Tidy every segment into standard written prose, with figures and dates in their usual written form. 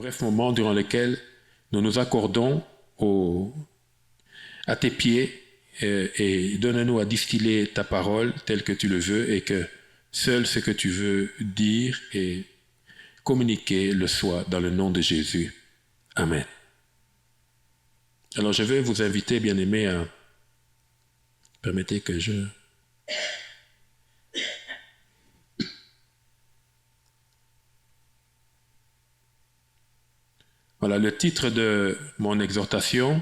bref moment durant lequel nous nous accordons à tes pieds et donne-nous à distiller ta parole telle que tu le veux et que seul ce que tu veux dire et communiquer le soit dans le nom de Jésus. Amen. Alors je vais vous inviter, bien-aimés, à... Permettez que je... Voilà, le titre de mon exhortation,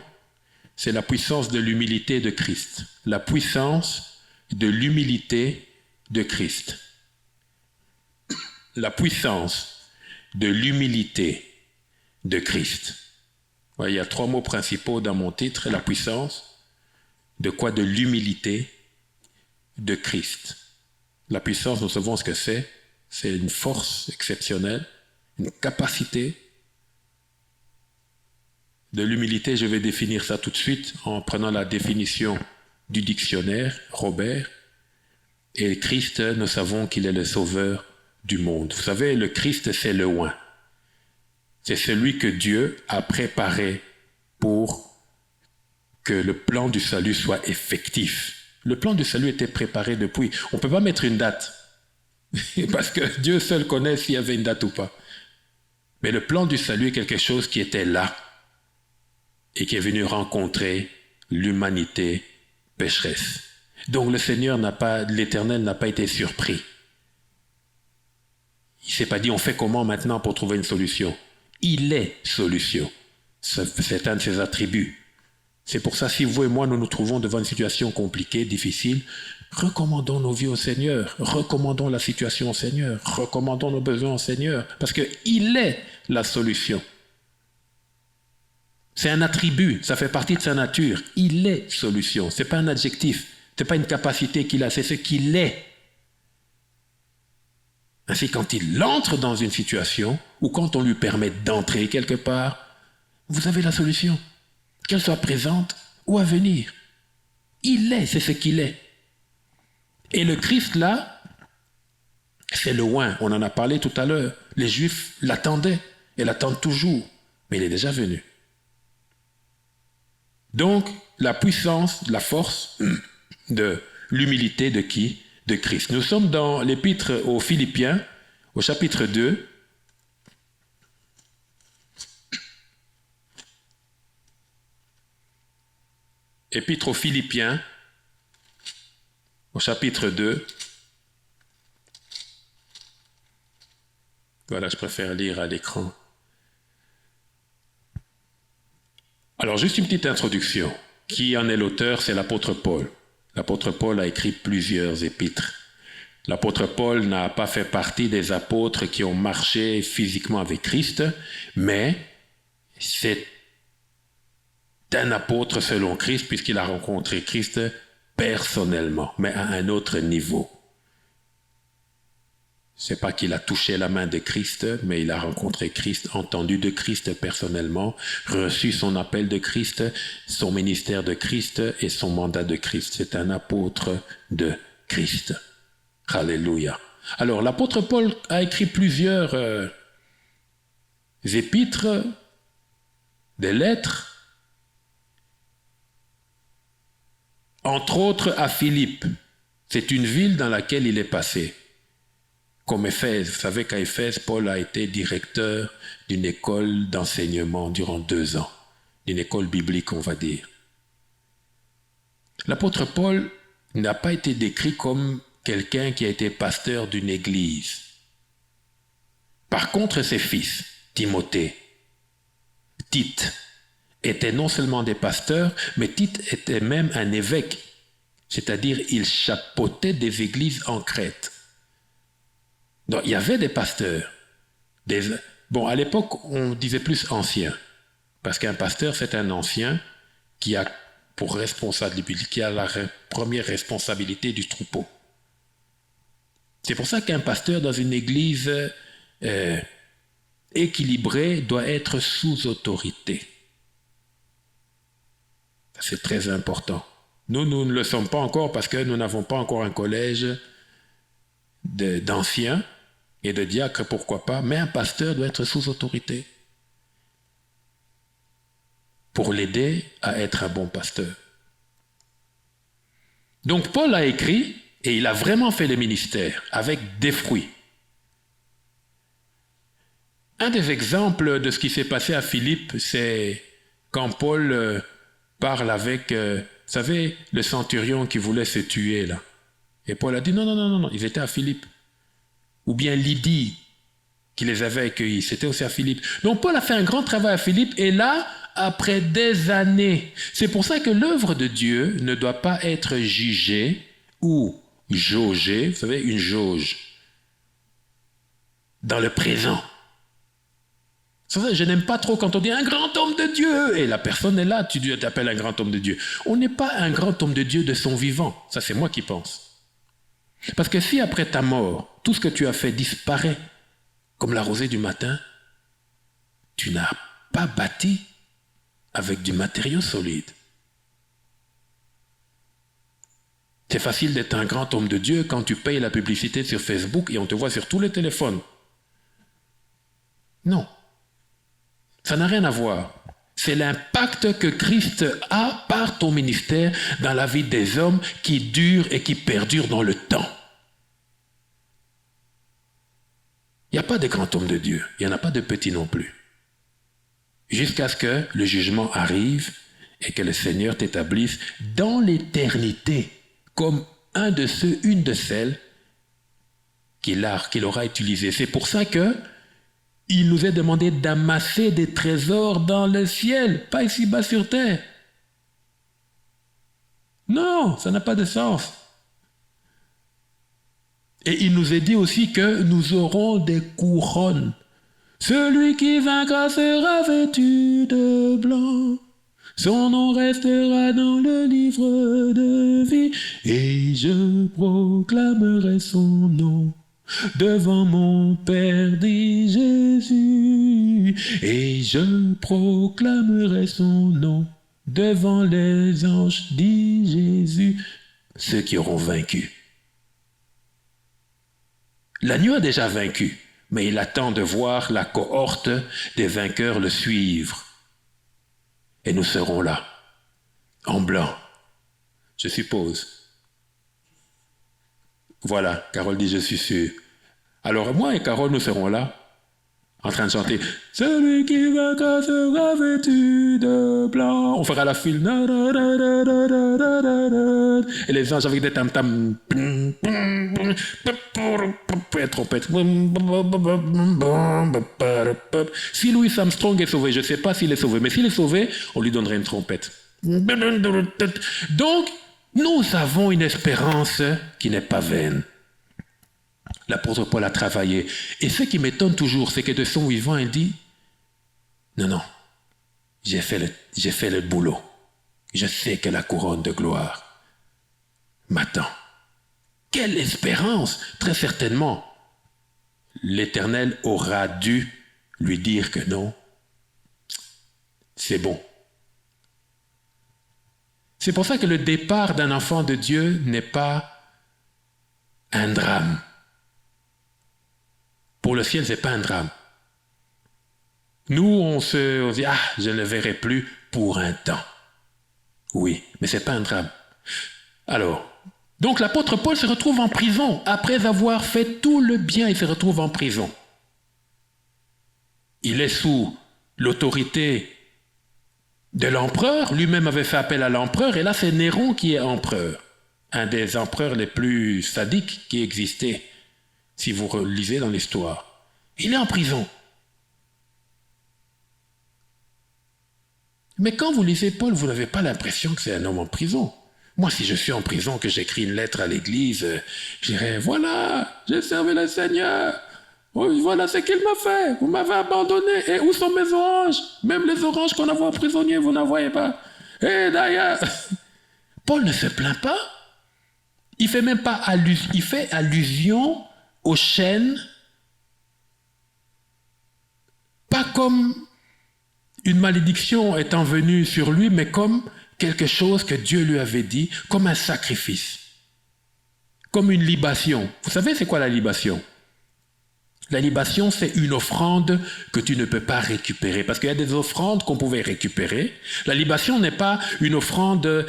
c'est la puissance de l'humilité de Christ. La puissance de l'humilité de Christ. La puissance de l'humilité de Christ. Voilà, il y a 3 mots principaux dans mon titre. La puissance, de quoi? De l'humilité de Christ. La puissance, nous savons ce que c'est. C'est une force exceptionnelle, une capacité. De l'humilité, je vais définir ça tout de suite en prenant la définition du dictionnaire, Robert. Et Christ, nous savons qu'il est le sauveur du monde. Vous savez, le Christ, c'est le oint. C'est celui que Dieu a préparé pour que le plan du salut soit effectif. Le plan du salut était préparé depuis. On ne peut pas mettre une date, parce que Dieu seul connaît s'il y avait une date ou pas. Mais le plan du salut est quelque chose qui était là et qui est venu rencontrer l'humanité pécheresse. Donc le Seigneur l'Éternel n'a pas été surpris. Il ne s'est pas dit, on fait comment maintenant pour trouver une solution? Il est solution. C'est un de ses attributs. C'est pour ça, si vous et moi, nous nous trouvons devant une situation compliquée, difficile, recommandons nos vies au Seigneur, recommandons la situation au Seigneur, recommandons nos besoins au Seigneur, parce qu'il est la solution. C'est un attribut, ça fait partie de sa nature. Il est solution, ce n'est pas un adjectif, ce n'est pas une capacité qu'il a, c'est ce qu'il est. Ainsi, quand il entre dans une situation, ou quand on lui permet d'entrer quelque part, vous avez la solution, qu'elle soit présente ou à venir. Il est, c'est ce qu'il est. Et le Christ là, c'est le oint, on en a parlé tout à l'heure. Les Juifs l'attendaient, et l'attendent toujours, mais il est déjà venu. Donc, la puissance, la force de l'humilité de qui? De Christ. Nous sommes dans l'épître aux Philippiens, au chapitre 2. Épître aux Philippiens, au chapitre 2. Voilà, je préfère lire à l'écran. Alors, juste une petite introduction. Qui en est l'auteur? C'est l'apôtre Paul. L'apôtre Paul a écrit plusieurs épîtres. L'apôtre Paul n'a pas fait partie des apôtres qui ont marché physiquement avec Christ, mais c'est un apôtre selon Christ puisqu'il a rencontré Christ personnellement, mais à un autre niveau. C'est pas qu'il a touché la main de Christ, mais il a rencontré Christ, entendu de Christ personnellement, reçu son appel de Christ, son ministère de Christ et son mandat de Christ. C'est un apôtre de Christ. Alléluia. Alors, l'apôtre Paul a écrit plusieurs épîtres, des lettres, entre autres à Philippe. C'est une ville dans laquelle il est passé. Comme Éphèse, vous savez qu'à Éphèse, Paul a été directeur d'une école d'enseignement durant 2 ans, d'une école biblique, on va dire. L'apôtre Paul n'a pas été décrit comme quelqu'un qui a été pasteur d'une église. Par contre, ses fils, Timothée, Tite, étaient non seulement des pasteurs, mais Tite était même un évêque, c'est-à-dire il chapeautait des églises en Crète. Donc, il y avait des pasteurs. Bon, à l'époque, on disait plus anciens. Parce qu'un pasteur, c'est un ancien qui a pour responsabilité, qui a la première responsabilité du troupeau. C'est pour ça qu'un pasteur dans une église équilibrée doit être sous autorité. C'est très important. Nous ne le sommes pas encore parce que nous n'avons pas encore un collège d'anciens et de diacres, pourquoi pas, mais un pasteur doit être sous autorité. pour l'aider à être un bon pasteur. Donc Paul a écrit et il a vraiment fait le ministère avec des fruits. Un des exemples de ce qui s'est passé à Philippe, c'est quand Paul parle avec, vous savez, le centurion qui voulait se tuer là. Et Paul a dit non, ils étaient à Philippe. Ou bien Lydie qui les avait accueillis, c'était aussi à Philippe. Donc Paul a fait un grand travail à Philippe et là, après des années, c'est pour ça que l'œuvre de Dieu ne doit pas être jugée ou jaugée, vous savez, une jauge, dans le présent. Je n'aime pas trop quand on dit un grand homme de Dieu et la personne est là, tu t'appelles un grand homme de Dieu. On n'est pas un grand homme de Dieu de son vivant, ça c'est moi qui pense. Parce que si après ta mort, tout ce que tu as fait disparaît comme la rosée du matin, tu n'as pas bâti avec du matériau solide. C'est facile d'être un grand homme de Dieu quand tu payes la publicité sur Facebook et on te voit sur tous les téléphones. Non. Ça n'a rien à voir. C'est l'impact que Christ a par ton ministère dans la vie des hommes qui dure et qui perdure dans le temps. Il n'y a pas de grand homme de Dieu. Il n'y en a pas de petit non plus. Jusqu'à ce que le jugement arrive et que le Seigneur t'établisse dans l'éternité comme un de ceux, une de celles qu'il aura utilisé. C'est pour ça que il nous est demandé d'amasser des trésors dans le ciel, pas ici-bas sur terre. Non, ça n'a pas de sens. Et il nous est dit aussi que nous aurons des couronnes. Celui qui vaincra sera vêtu de blanc. Son nom restera dans le livre de vie. Et je proclamerai son nom devant mon Père, dit Jésus. Et je proclamerai son nom devant les anges, dit Jésus. Ceux qui auront vaincu. L'agneau a déjà vaincu, mais il attend de voir la cohorte des vainqueurs le suivre. Et nous serons là, en blanc, je suppose. Voilà, Carole dit, je suis sûr. Alors moi et Carole, nous serons là, en train de chanter « Celui qui vaincra sera vêtu de blanc ». On fera la file. Et les anges avec des tam-tams. Et trompette. Si Louis Armstrong est sauvé, je ne sais pas s'il est sauvé, mais s'il est sauvé, on lui donnerait une trompette. Donc, nous avons une espérance qui n'est pas vaine. L'apôtre Paul a travaillé. Et ce qui m'étonne toujours, c'est que de son vivant, il dit « Non, j'ai fait le boulot. Je sais que la couronne de gloire m'attend. » Quelle espérance! Très certainement, l'Éternel aura dû lui dire que non, c'est bon. C'est pour ça que le départ d'un enfant de Dieu n'est pas un drame. Pour le ciel, ce n'est pas un drame. Nous, on dit, je ne le verrai plus pour un temps. Oui, mais ce n'est pas un drame. Alors, donc l'apôtre Paul se retrouve en prison. Après avoir fait tout le bien, il se retrouve en prison. Il est sous l'autorité de l'empereur. Lui-même avait fait appel à l'empereur. Et là, c'est Néron qui est empereur. Un des empereurs les plus sadiques qui existaient, si vous relisez dans l'histoire. Il est en prison. Mais quand vous lisez Paul, vous n'avez pas l'impression que c'est un homme en prison. Moi, si je suis en prison, que j'écris une lettre à l'église, je dirais, voilà, j'ai servi le Seigneur. Voilà ce qu'il m'a fait. Vous m'avez abandonné. Et où sont mes oranges? Même les oranges qu'on envoie aux prisonniers, vous n'en voyez pas. Et d'ailleurs, Paul ne se plaint pas. Il fait même pas allusion. Il fait allusion aux chaînes, pas comme une malédiction étant venue sur lui, mais comme quelque chose que Dieu lui avait dit, comme un sacrifice, comme une libation. Vous savez c'est quoi la libation? La libation, c'est une offrande que tu ne peux pas récupérer. Parce qu'il y a des offrandes qu'on pouvait récupérer. La libation n'est pas une offrande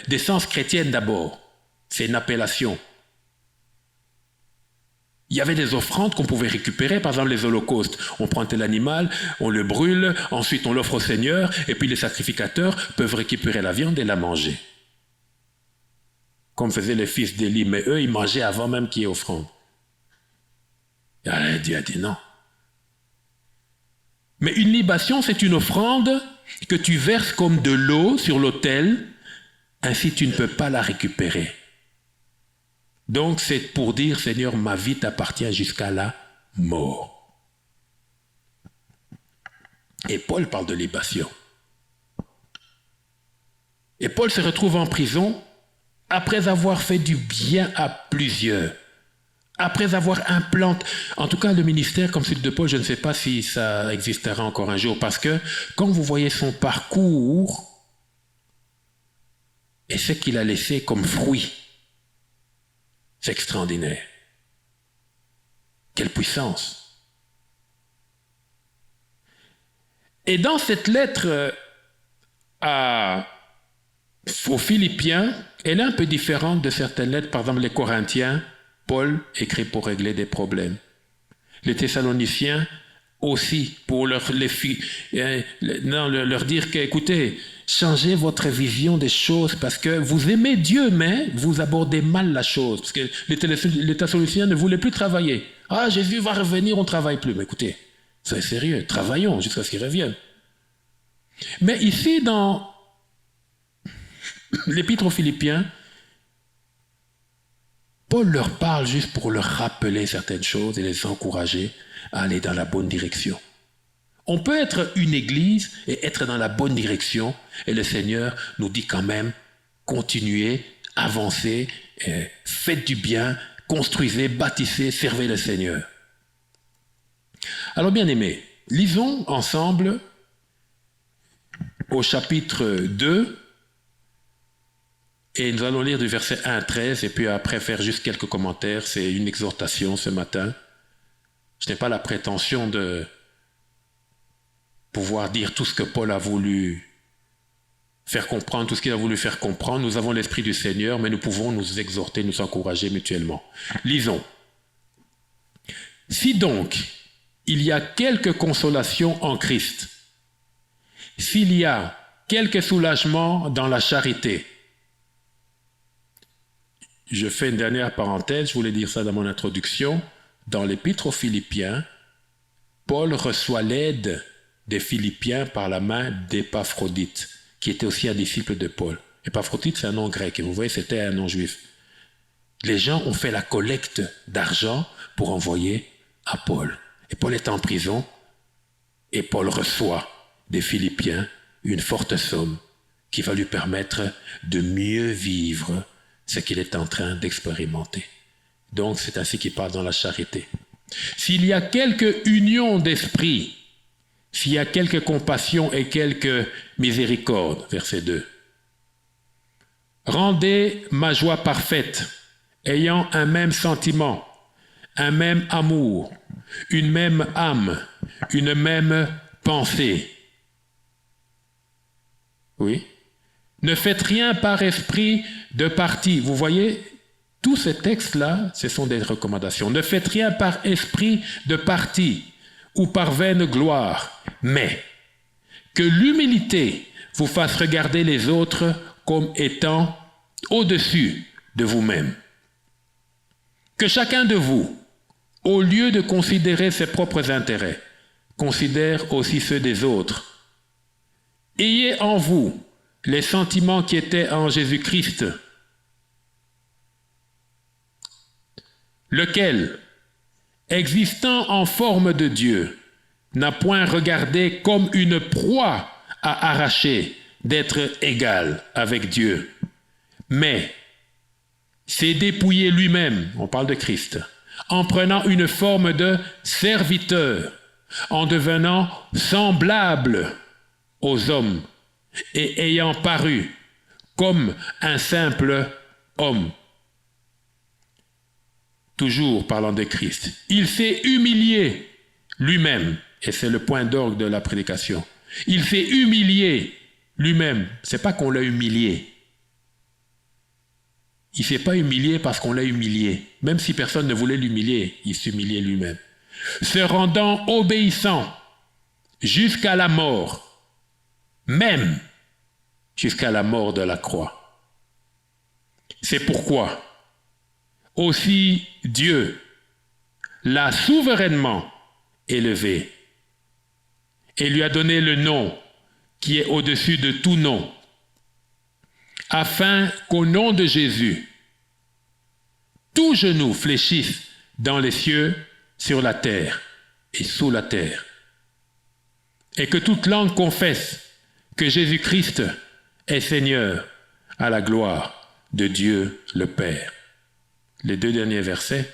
d'essence chrétienne d'abord. C'est une appellation. Il y avait des offrandes qu'on pouvait récupérer, par exemple les holocaustes. On prend tel animal, on le brûle, ensuite on l'offre au Seigneur, et puis les sacrificateurs peuvent récupérer la viande et la manger. Comme faisaient les fils d'Élie, mais eux, ils mangeaient avant même qu'il y ait offrande. Et Dieu a dit non. Mais une libation, c'est une offrande que tu verses comme de l'eau sur l'autel, ainsi tu ne peux pas la récupérer. Donc c'est pour dire, Seigneur, ma vie t'appartient jusqu'à la mort. Et Paul parle de libation. Et Paul se retrouve en prison après avoir fait du bien à plusieurs. Après avoir implanté, en tout cas le ministère comme celui de Paul, je ne sais pas si ça existera encore un jour, parce que quand vous voyez son parcours et ce qu'il a laissé comme fruit, c'est extraordinaire. Quelle puissance! Et dans cette lettre aux Philippiens, elle est un peu différente de certaines lettres, par exemple les Corinthiens. Paul écrit pour régler des problèmes. Les Thessaloniciens aussi, pour leur dire que, écoutez, changez votre vision des choses parce que vous aimez Dieu, mais vous abordez mal la chose. Parce que les Thessaloniciens ne voulaient plus travailler. Ah, Jésus va revenir, on ne travaille plus. Mais écoutez, c'est sérieux, travaillons jusqu'à ce qu'il revienne. Mais ici, dans l'Épître aux Philippiens, Paul leur parle juste pour leur rappeler certaines choses et les encourager à aller dans la bonne direction. On peut être une église et être dans la bonne direction et le Seigneur nous dit quand même, continuez, avancez, faites du bien, construisez, bâtissez, servez le Seigneur. Alors bien aimés, lisons ensemble au chapitre 2, et nous allons lire du verset 1 à 13, et puis après faire juste quelques commentaires. C'est une exhortation ce matin. Je n'ai pas la prétention de pouvoir dire tout ce que Paul a voulu faire comprendre, tout ce qu'il a voulu faire comprendre. Nous avons l'Esprit du Seigneur, mais nous pouvons nous exhorter, nous encourager mutuellement. Lisons. Si donc, il y a quelque consolation en Christ, s'il y a quelque soulagement dans la charité, je fais une dernière parenthèse, je voulais dire ça dans mon introduction. Dans l'Épître aux Philippiens, Paul reçoit l'aide des Philippiens par la main d'Épaphrodite, qui était aussi un disciple de Paul. Épaphrodite, c'est un nom grec, et vous voyez, c'était un nom juif. Les gens ont fait la collecte d'argent pour envoyer à Paul. Et Paul est en prison, et Paul reçoit des Philippiens une forte somme qui va lui permettre de mieux vivre ce qu'il est en train d'expérimenter. Donc, c'est ainsi qu'il parle dans la charité. S'il y a quelque union d'esprit, s'il y a quelque compassion et quelque miséricorde, verset 2, rendez ma joie parfaite, ayant un même sentiment, un même amour, une même âme, une même pensée. Oui. Ne faites rien par esprit de parti. Vous voyez, tous ces textes-là, ce sont des recommandations. Ne faites rien par esprit de parti ou par vaine gloire, mais que l'humilité vous fasse regarder les autres comme étant au-dessus de vous-même. Que chacun de vous, au lieu de considérer ses propres intérêts, considère aussi ceux des autres. Ayez en vous les sentiments qui étaient en Jésus-Christ, lequel, existant en forme de Dieu, n'a point regardé comme une proie à arracher d'être égal avec Dieu, mais s'est dépouillé lui-même, on parle de Christ, en prenant une forme de serviteur, en devenant semblable aux hommes, et ayant paru comme un simple homme. toujours parlant de Christ, il s'est humilié lui-même, et c'est le point d'orgue de la prédication. Il s'est humilié lui-même. Ce n'est pas qu'on l'a humilié. Il ne s'est pas humilié parce qu'on l'a humilié. Même si personne ne voulait l'humilier, il s'humiliait lui-même. Se rendant obéissant jusqu'à la mort, même jusqu'à la mort de la croix. C'est pourquoi aussi Dieu l'a souverainement élevé et lui a donné le nom qui est au-dessus de tout nom, afin qu'au nom de Jésus, tout genou fléchisse dans les cieux, sur la terre et sous la terre, et que toute langue confesse que Jésus-Christ est Seigneur, à la gloire de Dieu le Père. Les 2 derniers versets,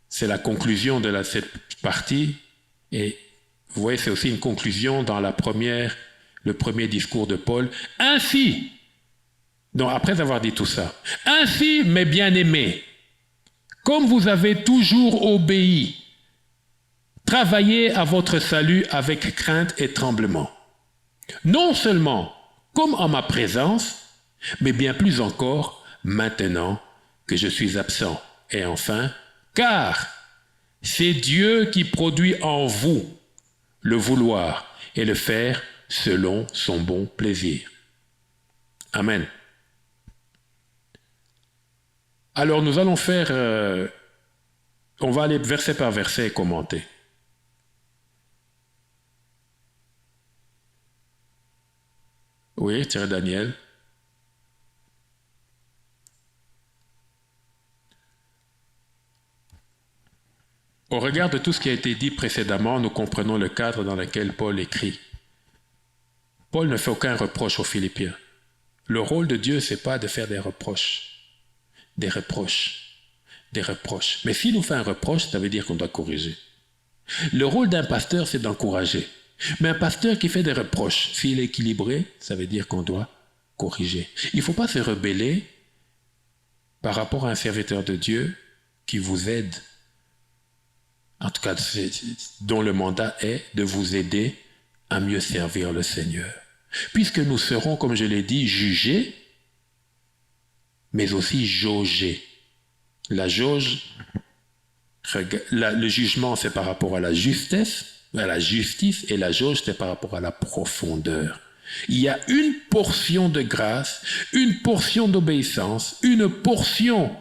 c'est la conclusion de cette partie, et vous voyez, c'est aussi une conclusion dans le premier discours de Paul. Ainsi, donc après avoir dit tout ça, ainsi, mes bien-aimés, comme vous avez toujours obéi, travaillez à votre salut avec crainte et tremblement. Non seulement comme en ma présence, mais bien plus encore maintenant que je suis absent. Et enfin, car c'est Dieu qui produit en vous le vouloir et le faire selon son bon plaisir. Amen. Alors nous allons on va aller verset par verset et commenter. Oui, Thierry Daniel. Au regard de tout ce qui a été dit précédemment, nous comprenons le cadre dans lequel Paul écrit. Paul ne fait aucun reproche aux Philippiens. Le rôle de Dieu, ce n'est pas de faire des reproches. Des reproches. Mais s'il nous fait un reproche, ça veut dire qu'on doit corriger. Le rôle d'un pasteur, c'est d'encourager. Mais un pasteur qui fait des reproches, s'il est équilibré, ça veut dire qu'on doit corriger. Il ne faut pas se rebeller par rapport à un serviteur de Dieu qui vous aide, en tout cas dont le mandat est de vous aider à mieux servir le Seigneur. Puisque nous serons, comme je l'ai dit, jugés, mais aussi jaugés. La jauge, le jugement, c'est par rapport à la justice, et la jauge, c'est par rapport à la profondeur. Il y a une portion de grâce, une portion d'obéissance, une portion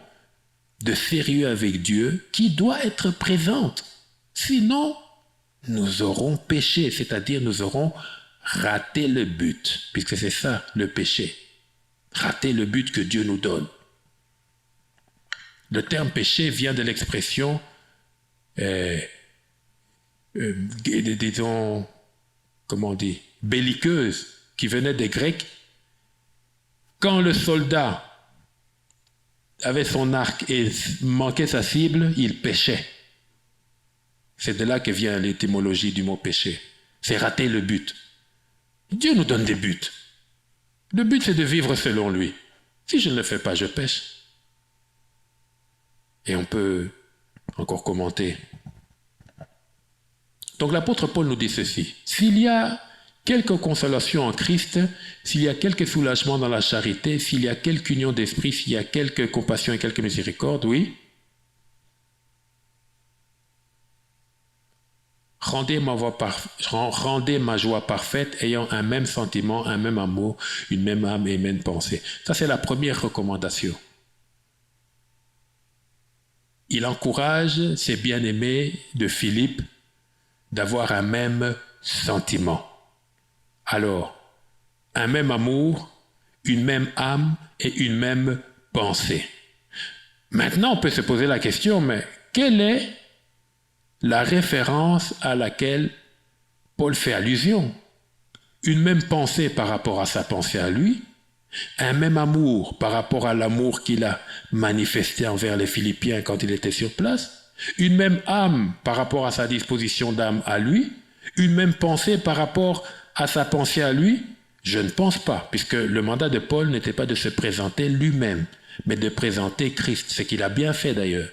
de sérieux avec Dieu qui doit être présente. Sinon, nous aurons péché, c'est-à-dire nous aurons raté le but, puisque c'est ça le péché. Rater le but que Dieu nous donne. Le terme péché vient de l'expression disons, comment on dit, belliqueuse, qui venait des Grecs. Quand le soldat avait son arc et manquait sa cible, il péchait. C'est de là que vient l'étymologie du mot péché. C'est rater le but. Dieu nous donne des buts. Le but, c'est de vivre selon lui. Si je ne le fais pas, je pêche. Et on peut encore commenter. Donc l'apôtre Paul nous dit ceci. S'il y a quelque consolation en Christ, s'il y a quelque soulagement dans la charité, s'il y a quelque union d'esprit, s'il y a quelque compassion et quelque miséricorde, oui. Rendez ma joie parfaite, ayant un même sentiment, un même amour, une même âme et une même pensée. Ça, c'est la première recommandation. Il encourage ses bien-aimés de Philippe d'avoir un même sentiment. Alors, un même amour, une même âme et une même pensée. Maintenant, on peut se poser la question, mais quelle est la référence à laquelle Paul fait allusion? Une même pensée par rapport à sa pensée à lui, un même amour par rapport à l'amour qu'il a manifesté envers les Philippiens quand il était sur place, une même âme par rapport à sa disposition d'âme à lui, une même pensée par rapport à sa pensée à lui? Je ne pense pas, puisque le mandat de Paul n'était pas de se présenter lui-même, mais de présenter Christ, ce qu'il a bien fait d'ailleurs.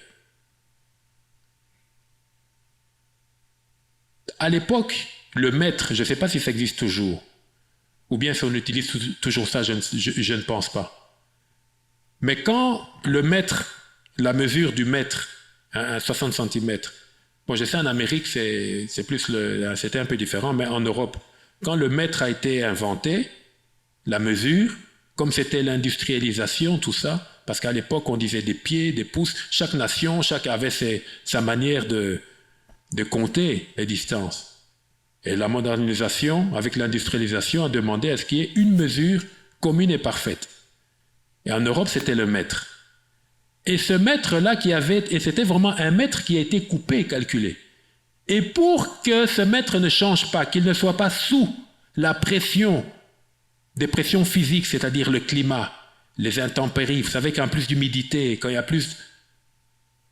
à l'époque, le maître, je ne sais pas si ça existe toujours, ou bien si on utilise toujours ça, je ne pense pas. Mais quand le mètre, la mesure du mètre, 60 cm, bon, je sais en Amérique, c'était un peu différent, mais en Europe, quand le mètre a été inventé, la mesure, comme c'était l'industrialisation, tout ça, parce qu'à l'époque, on disait des pieds, des pouces, chaque nation, chacun avait sa manière de compter les distances. Et la modernisation, avec l'industrialisation, a demandé à ce qu'il y ait une mesure commune et parfaite. Et en Europe, c'était le mètre. Et ce mètre-là et c'était vraiment un mètre qui a été coupé et calculé. Et pour que ce mètre ne change pas, qu'il ne soit pas sous la pression, des pressions physiques, c'est-à-dire le climat, les intempéries, vous savez qu'en plus d'humidité, quand il y a plus...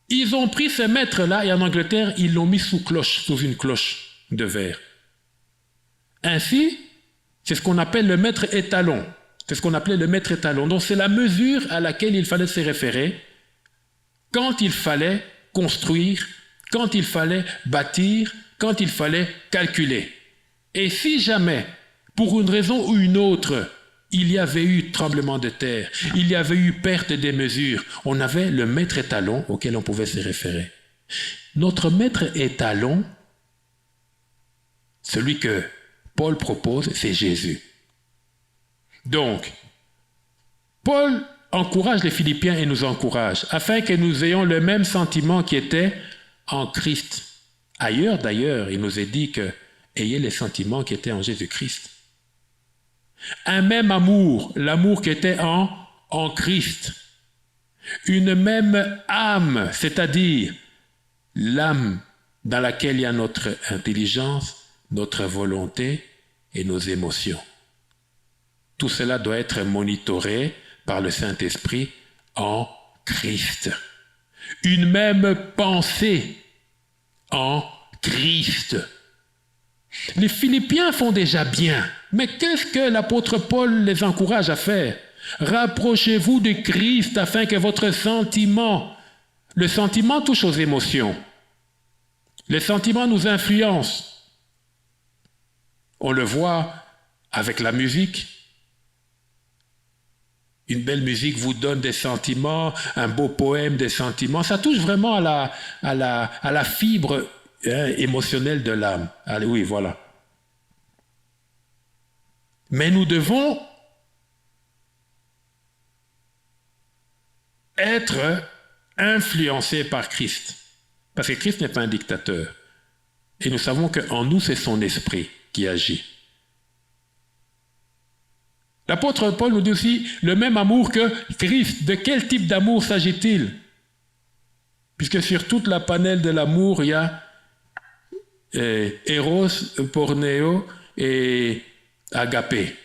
Ils ont pris ce mètre-là et en Angleterre, ils l'ont mis sous une cloche de verre. Ainsi, c'est ce qu'on appelle le mètre étalon. C'est ce qu'on appelait le mètre étalon. Donc c'est la mesure à laquelle il fallait se référer quand il fallait construire, quand il fallait bâtir, quand il fallait calculer. Et si jamais, pour une raison ou une autre, il y avait eu tremblement de terre, il y avait eu perte des mesures, on avait le mètre étalon auquel on pouvait se référer. Notre mètre étalon, celui que Paul propose, c'est Jésus. Donc, Paul encourage les Philippiens et nous encourage, afin que nous ayons le même sentiment qui était en Christ. Ailleurs, d'ailleurs, il nous est dit que ayez les sentiments qui étaient en Jésus-Christ. Un même amour, l'amour qui était en Christ. Une même âme, c'est-à-dire l'âme dans laquelle il y a notre intelligence, notre volonté et nos émotions. Tout cela doit être monitoré par le Saint-Esprit en Christ. Une même pensée en Christ. Les Philippiens font déjà bien, mais qu'est-ce que l'apôtre Paul les encourage à faire? Rapprochez-vous de Christ afin que votre sentiment, le sentiment touche aux émotions. Les sentiments nous influencent. On le voit avec la musique. Une belle musique vous donne des sentiments, un beau poème, des sentiments. Ça touche vraiment à la fibre émotionnelle de l'âme. Allez, oui, voilà. Mais nous devons être influencés par Christ. Parce que Christ n'est pas un dictateur. Et nous savons qu'en nous, c'est son esprit qui agit. L'apôtre Paul nous dit aussi le même amour que Christ. De quel type d'amour s'agit-il? Puisque sur toute la panel de l'amour, il y a Eros, Pornéo et Agapé.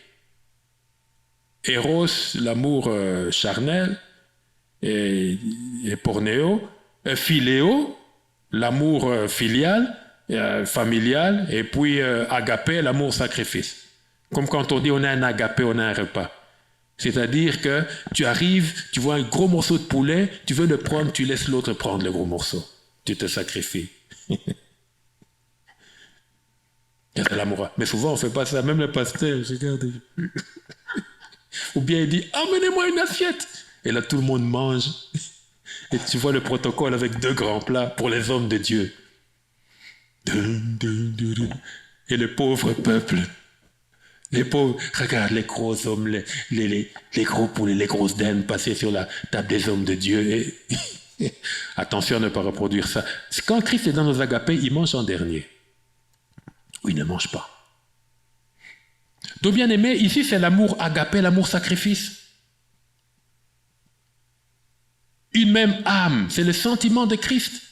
Eros, l'amour charnel, et Pornéo, Philéo, l'amour filial, familial, et puis Agapé, l'amour sacrifice. Comme quand on dit on a un agapé, on a un repas. C'est-à-dire que tu arrives, tu vois un gros morceau de poulet, tu veux le prendre, tu laisses l'autre prendre le gros morceau. Tu te sacrifies. C'est l'amour. Mais souvent on ne fait pas ça, même le pasteur, regarde. Ou bien il dit, amenez-moi une assiette. Et là tout le monde mange. Et tu vois le protocole avec 2 grands plats pour les hommes de Dieu. Et le pauvre peuple. Les pauvres, regarde les gros hommes, les gros poulets, les grosses dindes passer sur la table des hommes de Dieu. Et attention à ne pas reproduire ça. Quand Christ est dans nos agapés, il mange en dernier. Ou il ne mange pas. Donc bien aimé, ici c'est l'amour agapé, l'amour sacrifice. Une même âme, c'est le sentiment de Christ.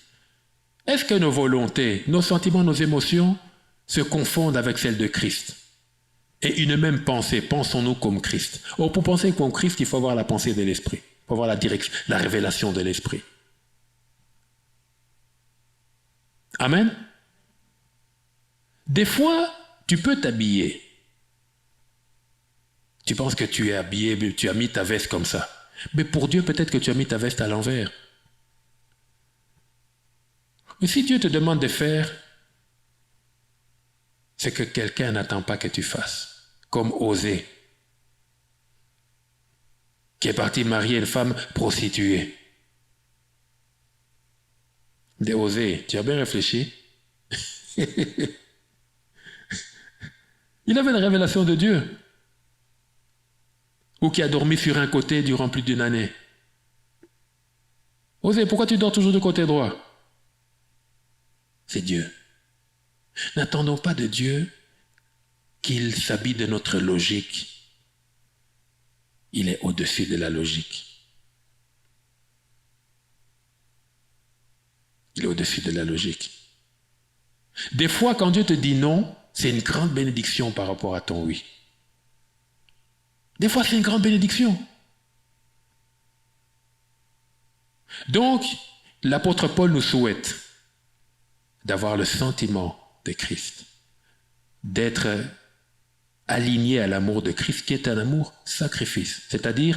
Est-ce que nos volontés, nos sentiments, nos émotions se confondent avec celles de Christ? Et une même pensée, pensons-nous comme Christ. Or, pour penser comme Christ, il faut avoir la pensée de l'Esprit. Il faut avoir la direction, la révélation de l'Esprit. Amen. Des fois, tu peux t'habiller. Tu penses que tu es habillé, tu as mis ta veste comme ça. Mais pour Dieu, peut-être que tu as mis ta veste à l'envers. Mais si Dieu te demande de faire ce que quelqu'un n'attend pas que tu fasses, comme Osée, qui est parti marier une femme prostituée. Des Osée, tu as bien réfléchi? Il avait la révélation de Dieu. Ou qui a dormi sur un côté durant plus d'une année. Osée, pourquoi tu dors toujours du côté droit? C'est Dieu. N'attendons pas de Dieu qu'il s'habille de notre logique. Il est au-dessus de la logique. Il est au-dessus de la logique. Des fois, quand Dieu te dit non, c'est une grande bénédiction par rapport à ton oui. Des fois, c'est une grande bénédiction. Donc, l'apôtre Paul nous souhaite d'avoir le sentiment de Christ, d'être aligné à l'amour de Christ, qui est un amour sacrifice. C'est-à-dire,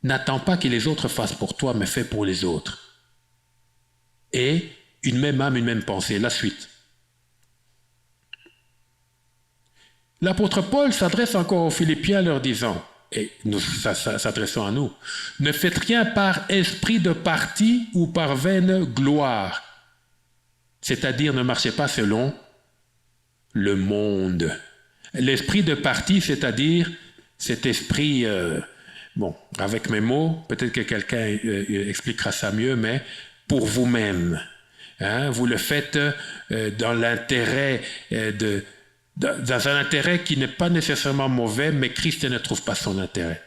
n'attends pas que les autres fassent pour toi, mais fais pour les autres. Et une même âme, une même pensée. La suite. L'apôtre Paul s'adresse encore aux Philippiens leur disant, et nous s'adressons à nous, ne faites rien par esprit de parti ou par vaine gloire. C'est-à-dire, ne marchez pas selon le monde. L'esprit de parti, c'est-à-dire cet esprit, avec mes mots, peut-être que quelqu'un expliquera ça mieux, mais pour vous-même. Hein, vous le faites dans l'intérêt dans un intérêt qui n'est pas nécessairement mauvais, mais Christ ne trouve pas son intérêt.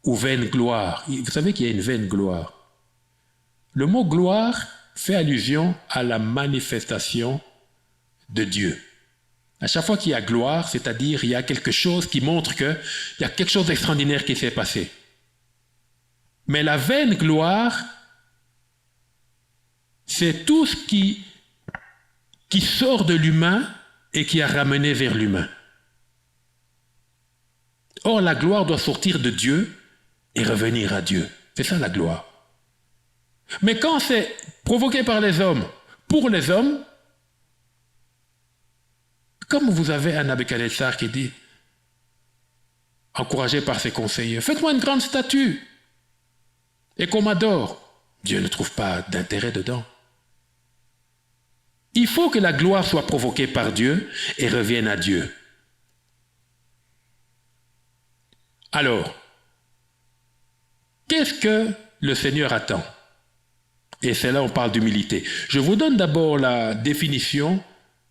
Ou vaine gloire. Vous savez qu'il y a une vaine gloire. Le mot gloire fait allusion à la manifestation de Dieu. À chaque fois qu'il y a gloire, c'est-à-dire il y a quelque chose qui montre qu'il y a quelque chose d'extraordinaire qui s'est passé. Mais la vaine gloire, c'est tout ce qui sort de l'humain et qui a ramené vers l'humain. Or, la gloire doit sortir de Dieu et revenir à Dieu. C'est ça la gloire. Mais quand c'est provoqué par les hommes, pour les hommes, comme vous avez un Nabuchodonosor qui dit, encouragé par ses conseillers, faites-moi une grande statue et qu'on m'adore. Dieu ne trouve pas d'intérêt dedans. Il faut que la gloire soit provoquée par Dieu et revienne à Dieu. Alors, qu'est-ce que le Seigneur attend? Et c'est là où on parle d'humilité. Je vous donne d'abord la définition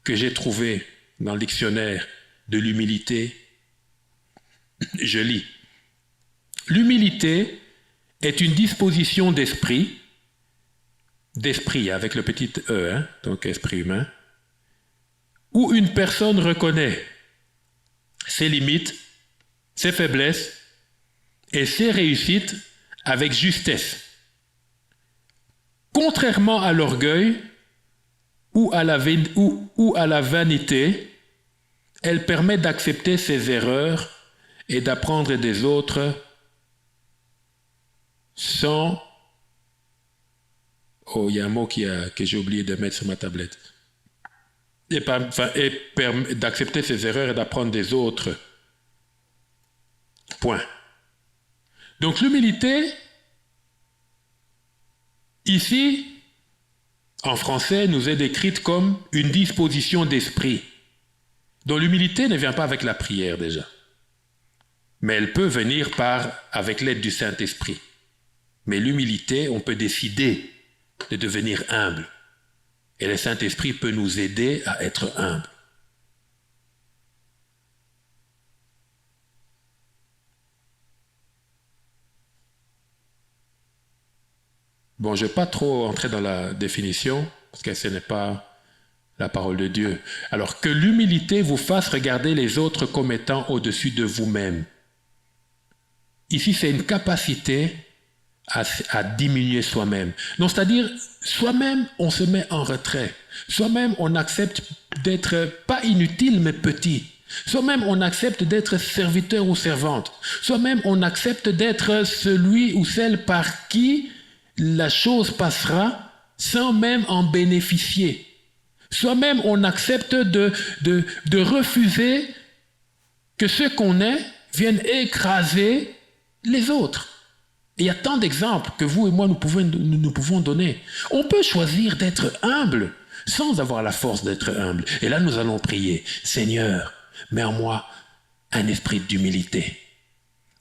que j'ai trouvée dans le dictionnaire de l'humilité. Je lis. L'humilité est une disposition d'esprit avec le petit e, donc esprit humain, où une personne reconnaît ses limites, ses faiblesses et ses réussites avec justesse. Contrairement à l'orgueil ou à la vanité, elle permet d'accepter ses erreurs et d'apprendre des autres sans... Oh, il y a un mot que j'ai oublié de mettre sur ma tablette. Et d'accepter ses erreurs et d'apprendre des autres. Point. Donc l'humilité, ici, en français, nous est décrite comme une disposition d'esprit. Donc l'humilité ne vient pas avec la prière déjà. Mais elle peut venir avec l'aide du Saint-Esprit. Mais l'humilité, on peut décider de devenir humble. Et le Saint-Esprit peut nous aider à être humble. Bon, je ne vais pas trop entrer dans la définition, parce que ce n'est pas la parole de Dieu. Alors, que l'humilité vous fasse regarder les autres comme étant au-dessus de vous-même. Ici, c'est une capacité à diminuer soi-même. Donc, c'est-à-dire, soi-même, on se met en retrait. Soi-même, on accepte d'être pas inutile, mais petit. Soi-même, on accepte d'être serviteur ou servante. Soi-même, on accepte d'être celui ou celle par qui la chose passera sans même en bénéficier. Soi-même, on accepte de refuser que ce qu'on est vienne écraser les autres. Et il y a tant d'exemples que vous et moi, nous pouvons donner. On peut choisir d'être humble sans avoir la force d'être humble. Et là, nous allons prier. Seigneur, mets en moi un esprit d'humilité,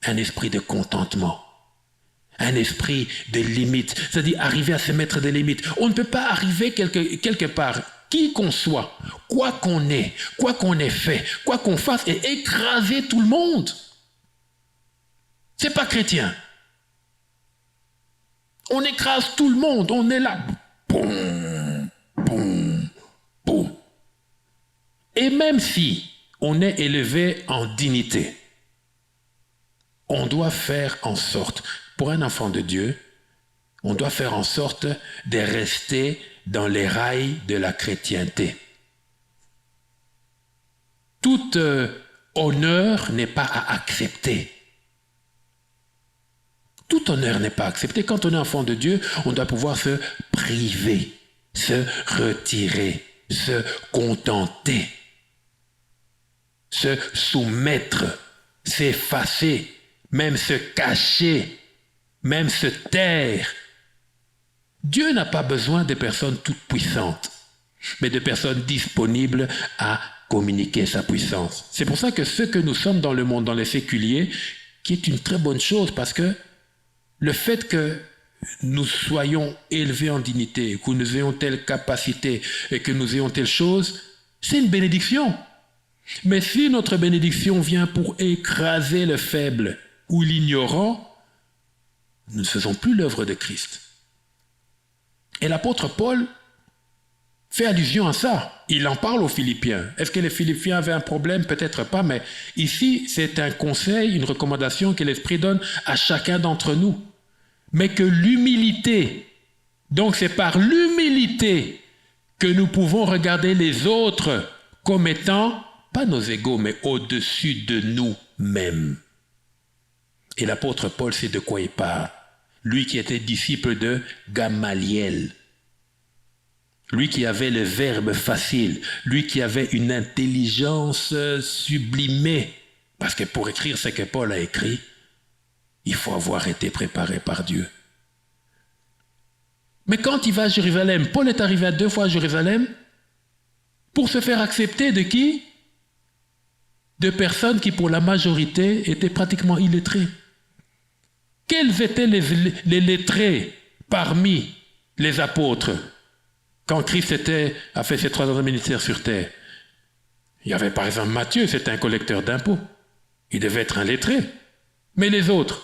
un esprit de contentement, un esprit de limite, c'est-à-dire arriver à se mettre des limites. On ne peut pas arriver quelque part, qui qu'on soit, quoi qu'on ait fait, quoi qu'on fasse, et écraser tout le monde. C'est pas chrétien. On écrase tout le monde, on est là. Boum, boum, boum. Et même si on est élevé en dignité, on doit faire en sorte, pour un enfant de Dieu, on doit faire en sorte de rester dans les rails de la chrétienté. Tout honneur n'est pas à accepter. Tout honneur n'est pas accepté. Quand on est enfant de Dieu, on doit pouvoir se priver, se retirer, se contenter, se soumettre, s'effacer, même se cacher, même se taire. Dieu n'a pas besoin de personnes toutes puissantes, mais de personnes disponibles à communiquer sa puissance. C'est pour ça que ce que nous sommes dans le monde, dans les séculiers, qui est une très bonne chose, parce que le fait que nous soyons élevés en dignité, que nous ayons telle capacité et que nous ayons telle chose, c'est une bénédiction. Mais si notre bénédiction vient pour écraser le faible ou l'ignorant, nous ne faisons plus l'œuvre de Christ. Et l'apôtre Paul fait allusion à ça. Il en parle aux Philippiens. Est-ce que les Philippiens avaient un problème? Peut-être pas, mais ici, c'est un conseil, une recommandation que l'Esprit donne à chacun d'entre nous. Mais que l'humilité, donc c'est par l'humilité que nous pouvons regarder les autres comme étant, pas nos égaux, mais au-dessus de nous-mêmes. Et l'apôtre Paul sait de quoi il parle. Lui qui était disciple de Gamaliel, lui qui avait le verbe facile, lui qui avait une intelligence sublimée, parce que pour écrire ce que Paul a écrit, il faut avoir été préparé par Dieu. Mais quand il va à Jérusalem, Paul est arrivé 2 fois à Jérusalem pour se faire accepter de qui? De personnes qui pour la majorité étaient pratiquement illettrées. Quels étaient les lettrés parmi les apôtres quand Christ a fait ses 3 ans de ministère sur terre? Il y avait par exemple Matthieu, c'était un collecteur d'impôts. Il devait être un lettré. Mais les autres,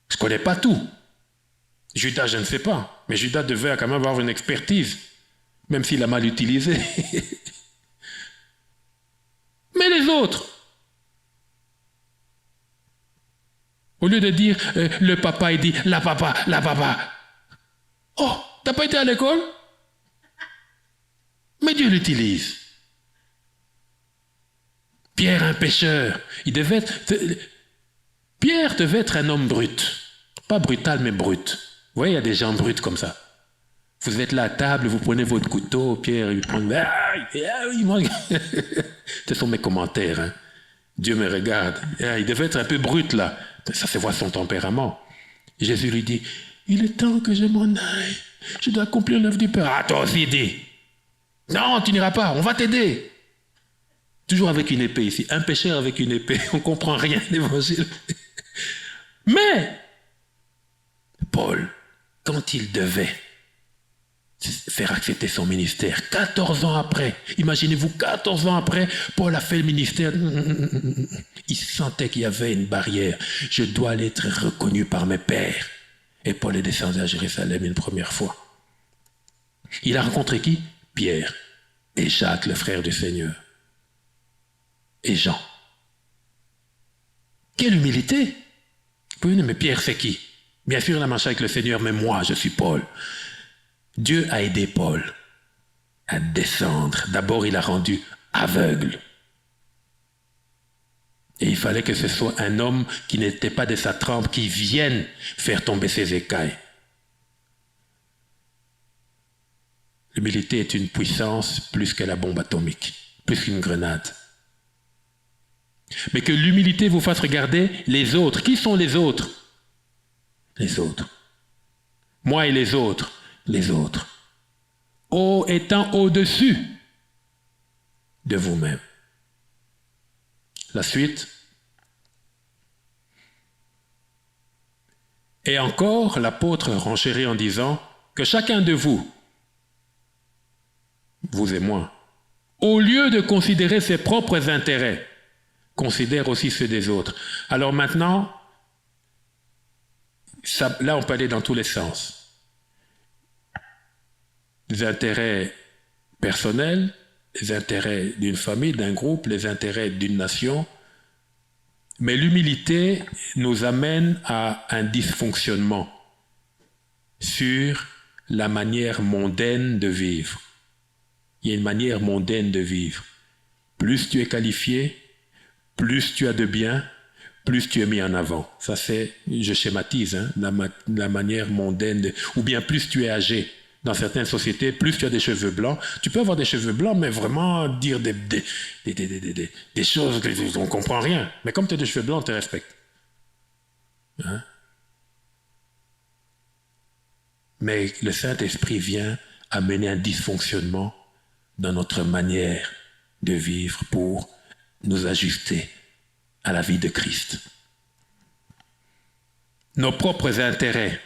je ne connais pas tout. Judas, je ne sais pas. Mais Judas devait quand même avoir une expertise, même s'il a mal utilisé. Mais les autres, au lieu de dire le papa, il dit la papa. Oh, t'as pas été à l'école? Mais Dieu l'utilise. Pierre, un pécheur, Pierre devait être un homme brut. Pas brutal, mais brut. Vous voyez, il y a des gens bruts comme ça. Vous êtes là à table, vous prenez votre couteau, Pierre, il prend... Ce sont mes commentaires. Hein. Dieu me regarde. Il devait être un peu brut, là. Ça se voit son tempérament. Jésus lui dit, il est temps que je m'en aille. Je dois accomplir l'œuvre du Père. Ah, toi aussi, dis. Non, tu n'iras pas, on va t'aider. Toujours avec une épée ici. Un pécheur avec une épée. On ne comprend rien de l'évangile. Mais, Paul, quand il devait faire accepter son ministère, 14 ans après, imaginez-vous, 14 ans après, Paul a fait le ministère. Il sentait qu'il y avait une barrière. Je dois être reconnu par mes pairs. Et Paul est descendu à Jérusalem une première fois. Il a rencontré qui? Pierre et Jacques, le frère du Seigneur. Et Jean. Quelle humilité! Oui, mais Pierre, c'est qui? Bien sûr, il a marché avec le Seigneur, mais moi, je suis Paul. Dieu a aidé Paul à descendre. D'abord, il a rendu aveugle. Et il fallait que ce soit un homme qui n'était pas de sa trempe qui vienne faire tomber ses écailles. L'humilité est une puissance plus que la bombe atomique, plus qu'une grenade. Mais que l'humilité vous fasse regarder les autres. Qui sont les autres? Les autres. Moi et les autres. Les autres. Étant au-dessus de vous-même. La suite. Et encore, l'apôtre renchérit en disant que chacun de vous, vous et moi, au lieu de considérer ses propres intérêts, considère aussi ceux des autres. Alors maintenant, là on peut aller dans tous les sens. Les intérêts personnels, les intérêts d'une famille, d'un groupe, les intérêts d'une nation. Mais l'humilité nous amène à un dysfonctionnement sur la manière mondaine de vivre. Il y a une manière mondaine de vivre. Plus tu es qualifié, plus tu as de biens, plus tu es mis en avant. Ça c'est, je schématise, la manière mondaine, ou bien plus tu es âgé. Dans certaines sociétés, plus tu as des cheveux blancs, tu peux avoir des cheveux blancs, mais vraiment dire des choses qu'on ne comprend rien. Mais comme tu as des cheveux blancs, on te respecte. Hein? Mais le Saint-Esprit vient amener un dysfonctionnement dans notre manière de vivre pour nous ajuster à la vie de Christ. Nos propres intérêts.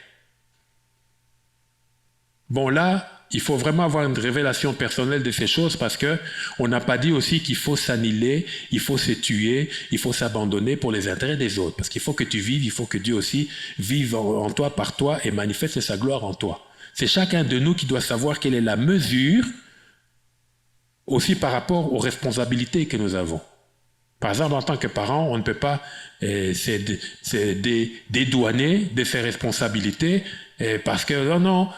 Bon là, il faut vraiment avoir une révélation personnelle de ces choses parce qu'on n'a pas dit aussi qu'il faut s'annihiler, il faut se tuer, il faut s'abandonner pour les intérêts des autres. Parce qu'il faut que tu vives, il faut que Dieu aussi vive en toi, par toi et manifeste sa gloire en toi. C'est chacun de nous qui doit savoir quelle est la mesure aussi par rapport aux responsabilités que nous avons. Par exemple, en tant que parent, on ne peut pas dédouaner de ses responsabilités parce que non,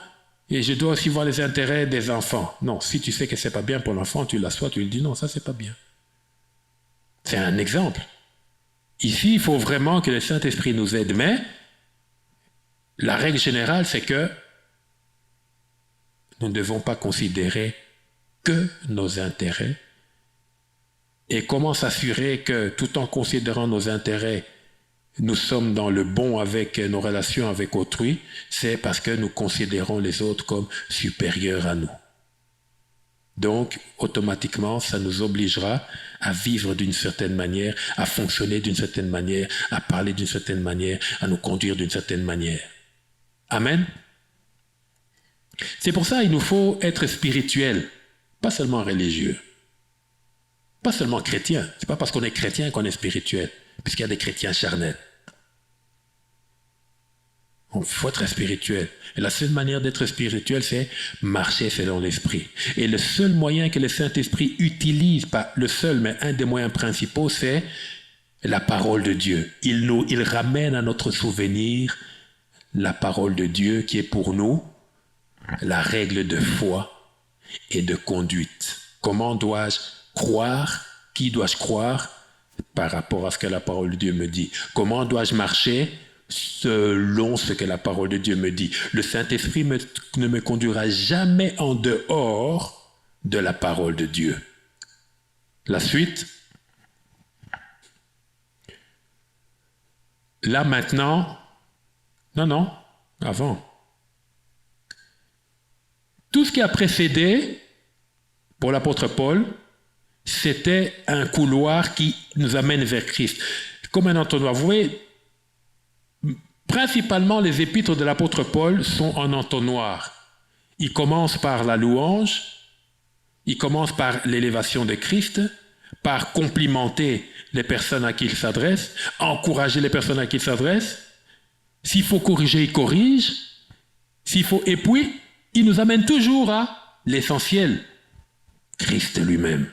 et je dois aussi voir les intérêts des enfants. Non, si tu sais que c'est pas bien pour l'enfant, tu l'assois, tu lui dis non, ça c'est pas bien. C'est un exemple. Ici, il faut vraiment que le Saint-Esprit nous aide, mais la règle générale, c'est que nous ne devons pas considérer que nos intérêts. Et comment s'assurer que, tout en considérant nos intérêts, nous sommes dans le bon avec nos relations avec autrui? C'est parce que nous considérons les autres comme supérieurs à nous. Donc, automatiquement, ça nous obligera à vivre d'une certaine manière, à fonctionner d'une certaine manière, à parler d'une certaine manière, à nous conduire d'une certaine manière. Amen. C'est pour ça qu'il nous faut être spirituel, pas seulement religieux. Pas seulement chrétien. C'est pas parce qu'on est chrétien qu'on est spirituel, puisqu'il y a des chrétiens charnels. Il faut être spirituel. Et la seule manière d'être spirituel, c'est marcher selon l'esprit. Et le seul moyen que le Saint-Esprit utilise, pas le seul, mais un des moyens principaux, c'est la parole de Dieu. Il ramène à notre souvenir la parole de Dieu qui est pour nous la règle de foi et de conduite. Comment dois-je croire? Qui dois-je croire par rapport à ce que la parole de Dieu me dit? Comment dois-je marcher selon ce que la parole de Dieu me dit? Le Saint-Esprit ne me conduira jamais en dehors de la parole de Dieu. La suite. Là maintenant, non, avant. Tout ce qui a précédé pour l'apôtre Paul, c'était un couloir qui nous amène vers Christ. Comme un entonnoir. Vous voyez, principalement les épîtres de l'apôtre Paul sont en entonnoir. Il commence par la louange, il commence par l'élévation de Christ, par complimenter les personnes à qui il s'adresse, encourager les personnes à qui il s'adresse. S'il faut corriger, il corrige. S'il faut, et puis, il nous amène toujours à l'essentiel, Christ lui-même.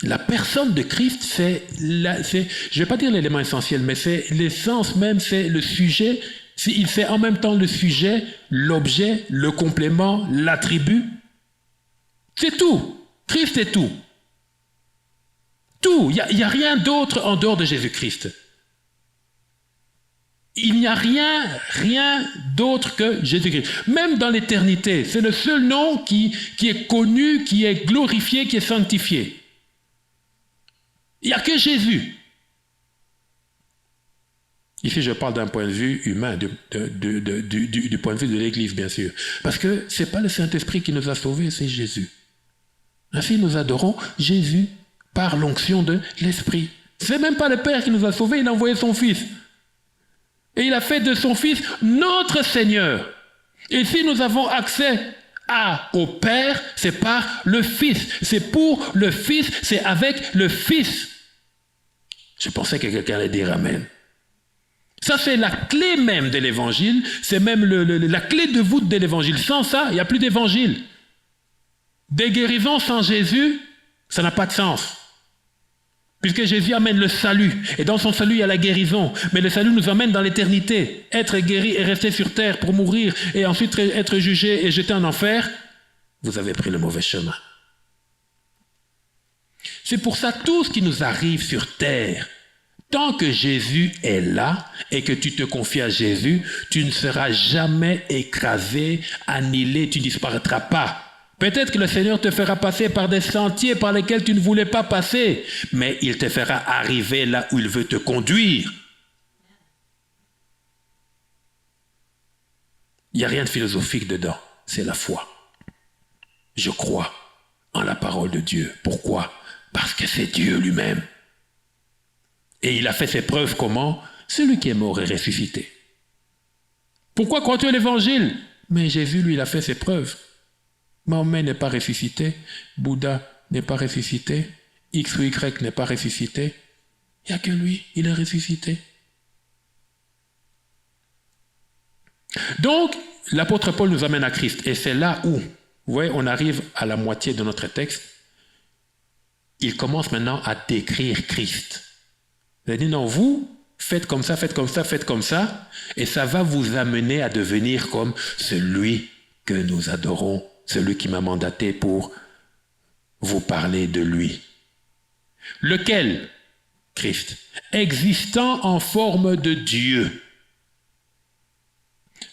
La personne de Christ, c'est je ne vais pas dire l'élément essentiel, mais c'est l'essence même, c'est le sujet. Il fait en même temps le sujet, l'objet, le complément, l'attribut. C'est tout. Christ est tout. Tout. Il n'y a rien d'autre en dehors de Jésus-Christ. Il n'y a rien d'autre que Jésus-Christ. Même dans l'éternité, c'est le seul nom qui est connu, qui est glorifié, qui est sanctifié. Il n'y a que Jésus. Ici, je parle d'un point de vue humain, du point de vue de l'Église, bien sûr. Parce que ce n'est pas le Saint-Esprit qui nous a sauvés, c'est Jésus. Ainsi, nous adorons Jésus par l'onction de l'Esprit. Ce n'est même pas le Père qui nous a sauvés, il a envoyé son Fils. Et il a fait de son Fils notre Seigneur. Et si nous avons accès au Père, c'est par le Fils. C'est pour le Fils, c'est avec le Fils. Je pensais que quelqu'un allait dire Amen. Ça, c'est la clé même de l'Évangile. C'est même la clé de voûte de l'Évangile. Sans ça, il n'y a plus d'Évangile. Des guérisons sans Jésus, ça n'a pas de sens. Puisque Jésus amène le salut. Et dans son salut, il y a la guérison. Mais le salut nous emmène dans l'éternité. Être guéri et rester sur terre pour mourir et ensuite être jugé et jeté en enfer, vous avez pris le mauvais chemin. C'est pour ça, tout ce qui nous arrive sur terre, tant que Jésus est là et que tu te confies à Jésus, tu ne seras jamais écrasé, annihilé, tu ne disparaîtras pas. Peut-être que le Seigneur te fera passer par des sentiers par lesquels tu ne voulais pas passer, mais il te fera arriver là où il veut te conduire. Il n'y a rien de philosophique dedans, c'est la foi. Je crois en la parole de Dieu. Pourquoi? Parce que c'est Dieu lui-même. Et il a fait ses preuves comment? Celui qui est mort est ressuscité. Pourquoi crois-tu à l'Évangile? Mais Jésus, lui, il a fait ses preuves. Mahomet n'est pas ressuscité, Bouddha n'est pas ressuscité, X ou Y n'est pas ressuscité. Il n'y a que lui, il est ressuscité. Donc, l'apôtre Paul nous amène à Christ. Et c'est là où, vous voyez, on arrive à la moitié de notre texte. Il commence maintenant à décrire Christ. Il a dit, non, vous, faites comme ça, faites comme ça, faites comme ça, et ça va vous amener à devenir comme celui que nous adorons, celui qui m'a mandaté pour vous parler de lui. Lequel? Christ. Existant en forme de Dieu,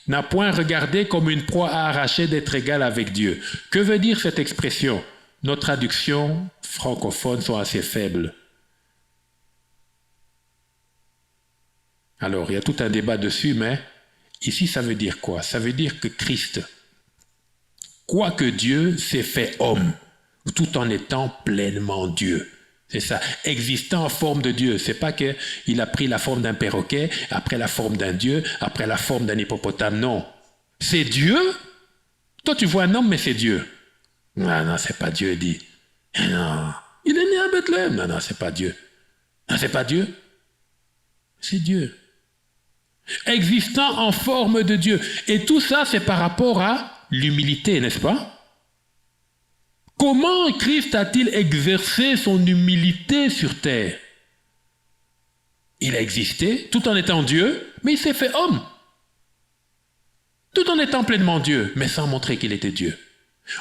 n'a point regardé comme une proie à arracher d'être égal avec Dieu. Que veut dire cette expression? Nos traductions francophones sont assez faibles. Alors, il y a tout un débat dessus, mais ici, ça veut dire quoi? Ça veut dire que Christ, quoique Dieu, s'est fait homme, tout en étant pleinement Dieu. C'est ça, existant en forme de Dieu. C'est pas qu'il a pris la forme d'un perroquet, après la forme d'un dieu, après la forme d'un hippopotame. Non. C'est Dieu. Toi, tu vois un homme, mais c'est Dieu. Non, c'est pas Dieu, il dit. Non, il est né à Bethléem. Non, c'est pas Dieu. Non, c'est pas Dieu. C'est Dieu. Existant en forme de Dieu. Et tout ça, c'est par rapport à l'humilité, n'est-ce pas? Comment Christ a-t-il exercé son humilité sur terre? Il a existé tout en étant Dieu, mais il s'est fait homme. Tout en étant pleinement Dieu, mais sans montrer qu'il était Dieu.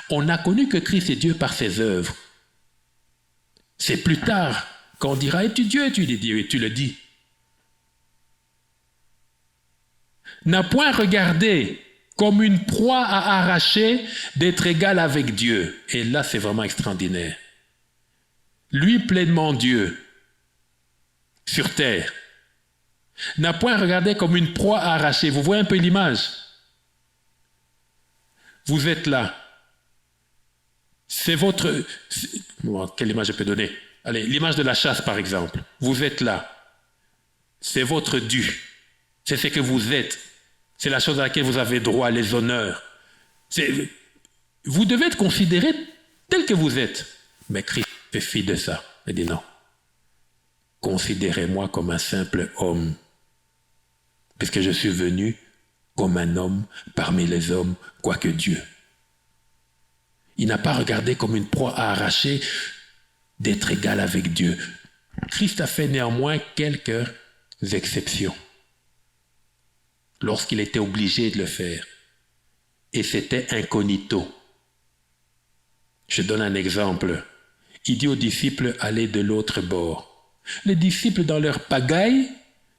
On n'a connu que Christ est Dieu par ses œuvres. C'est plus tard qu'on dira, es-tu Dieu? Tu le dis. N'a point regardé comme une proie à arracher d'être égal avec Dieu. Et là, c'est vraiment extraordinaire. Lui, pleinement Dieu, sur terre, n'a point regardé comme une proie à arracher. Vous voyez un peu l'image? Vous êtes là. C'est votre... quelle image je peux donner? Allez, l'image de la chasse, par exemple. Vous êtes là. C'est votre dû. C'est ce que vous êtes. C'est la chose à laquelle vous avez droit, les honneurs. Vous devez être considéré tel que vous êtes. Mais Christ fait fi de ça. Il dit non. Considérez-moi comme un simple homme, puisque je suis venu comme un homme parmi les hommes, quoique Dieu. Il n'a pas regardé comme une proie à arracher d'être égal avec Dieu. Christ a fait néanmoins quelques exceptions lorsqu'il était obligé de le faire. Et c'était incognito. Je donne un exemple. Il dit aux disciples, allez de l'autre bord. Les disciples, dans leur pagaille,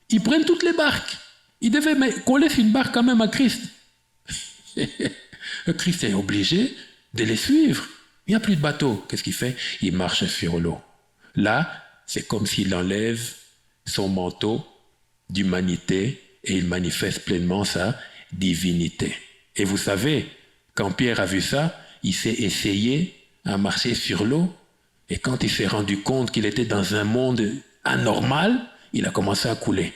ils prennent toutes les barques. Il devait coller une barre quand même à Christ. Le Christ est obligé de les suivre. Il n'y a plus de bateau. Qu'est-ce qu'il fait? Il marche sur l'eau. Là, c'est comme s'il enlève son manteau d'humanité et il manifeste pleinement sa divinité. Et vous savez, quand Pierre a vu ça, il s'est essayé à marcher sur l'eau. Et quand il s'est rendu compte qu'il était dans un monde anormal, il a commencé à couler.